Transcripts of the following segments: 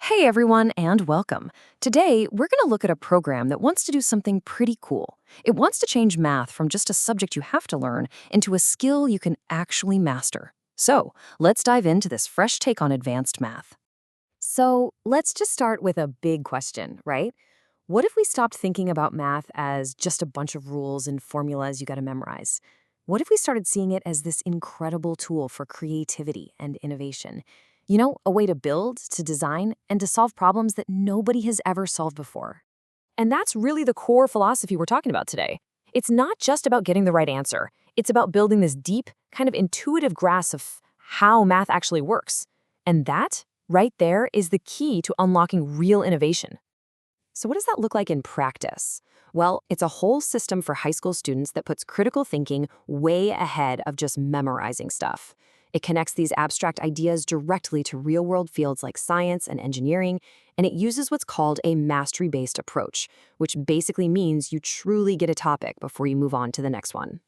Hey everyone, and welcome. Today, we're going to look at a program that wants to do something pretty cool. It wants to change math from just a subject you have to learn into a skill you can actually master. So, let's dive into this fresh take on advanced math. So, let's just start with a big question, right? What if we stopped thinking about math as just a bunch of rules and formulas you got to memorize? What if we started seeing it as this incredible tool for creativity and innovation? A way to build, to design, and to solve problems that nobody has ever solved before. And that's really the core philosophy we're talking about today. It's not just about getting the right answer. It's about building this deep, kind of intuitive grasp of how math actually works. And that, right there, is the key to unlocking real innovation. So what does that look like in practice? Well, it's a whole system for high school students that puts critical thinking way ahead of just memorizing stuff. It connects these abstract ideas directly to real-world fields like science and engineering, and it uses what's called a mastery-based approach, which basically means you truly get a topic before you move on to the next one.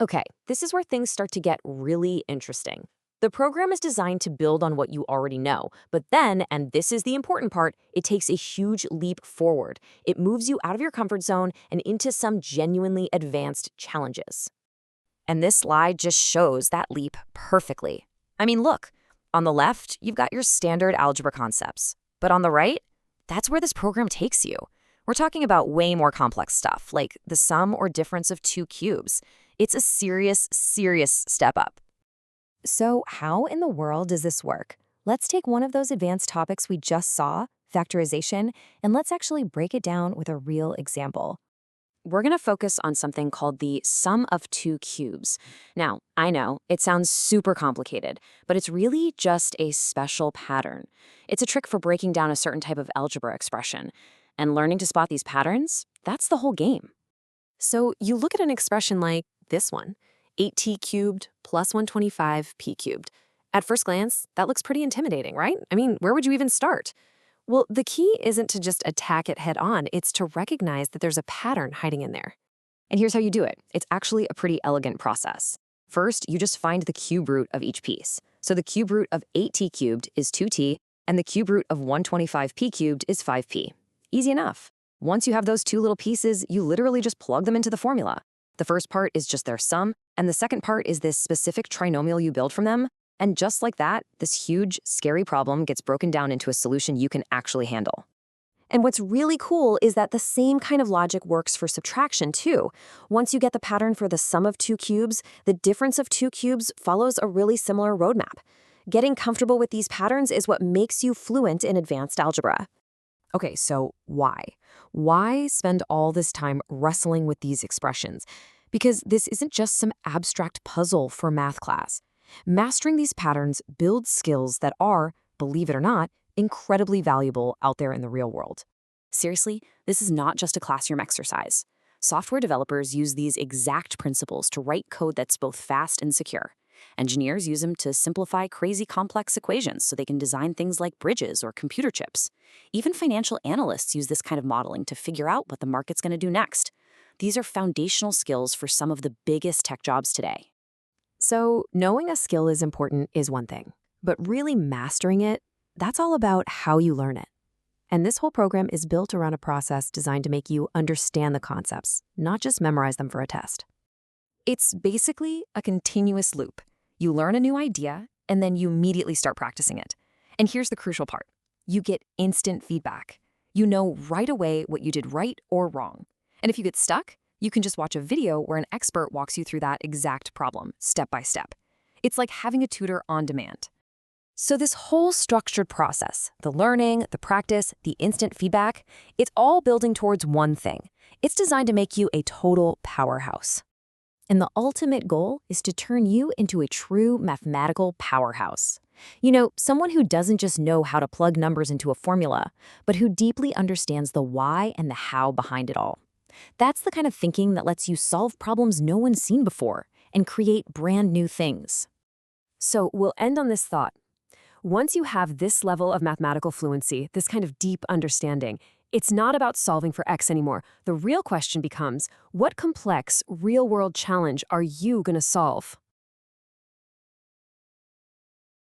Okay, this is where things start to get really interesting. The program is designed to build on what you already know, but then, and this is the important part, it takes a huge leap forward. It moves you out of your comfort zone and into some genuinely advanced challenges. And this slide just shows that leap perfectly. I mean, look, on the left, you've got your standard algebra concepts. But on the right, that's where this program takes you. We're talking about way more complex stuff, like the sum or difference of two cubes. It's a serious, serious step up. So how in the world does this work? Let's take one of those advanced topics we just saw, factorization, and let's actually break it down with a real example. We're going to focus on something called the sum of two cubes. Now, I know, it sounds super complicated, but it's really just a special pattern. It's a trick for breaking down a certain type of algebra expression. And learning to spot these patterns, that's the whole game. So you look at an expression like this one, 8t cubed plus 125 p cubed. At first glance, that looks pretty intimidating, right? I mean, where would you even start? Well, the key isn't to just attack it head on, it's to recognize that there's a pattern hiding in there. And here's how you do it. It's actually a pretty elegant process. First, you just find the cube root of each piece. So the cube root of 8t cubed is 2t, and the cube root of 125p cubed is 5p. Easy enough. Once you have those two little pieces, you literally just plug them into the formula. The first part is just their sum, and the second part is this specific trinomial you build from them. And just like that, this huge, scary problem gets broken down into a solution you can actually handle. And what's really cool is that the same kind of logic works for subtraction, too. Once you get the pattern for the sum of two cubes, the difference of two cubes follows a really similar roadmap. Getting comfortable with these patterns is what makes you fluent in advanced algebra. Okay, so why? Why spend all this time wrestling with these expressions? Because this isn't just some abstract puzzle for math class. Mastering these patterns builds skills that are, believe it or not, incredibly valuable out there in the real world. Seriously, this is not just a classroom exercise. Software developers use these exact principles to write code that's both fast and secure. Engineers use them to simplify crazy complex equations so they can design things like bridges or computer chips. Even financial analysts use this kind of modeling to figure out what the market's going to do next. These are foundational skills for some of the biggest tech jobs today. So, knowing a skill is important is one thing, but really mastering it, that's all about how you learn it. And this whole program is built around a process designed to make you understand the concepts, not just memorize them for a test. It's basically a continuous loop. You learn a new idea, and then you immediately start practicing it. And here's the crucial part. You get instant feedback. You know right away what you did right or wrong. And if you get stuck, you can just watch a video where an expert walks you through that exact problem, step by step. It's like having a tutor on demand. So this whole structured process, the learning, the practice, the instant feedback, it's all building towards one thing. It's designed to make you a total powerhouse. And the ultimate goal is to turn you into a true mathematical powerhouse. Someone who doesn't just know how to plug numbers into a formula, but who deeply understands the why and the how behind it all. That's the kind of thinking that lets you solve problems no one's seen before and create brand new things. So we'll end on this thought. Once you have this level of mathematical fluency, this kind of deep understanding, it's not about solving for X anymore. The real question becomes, what complex, real-world challenge are you going to solve?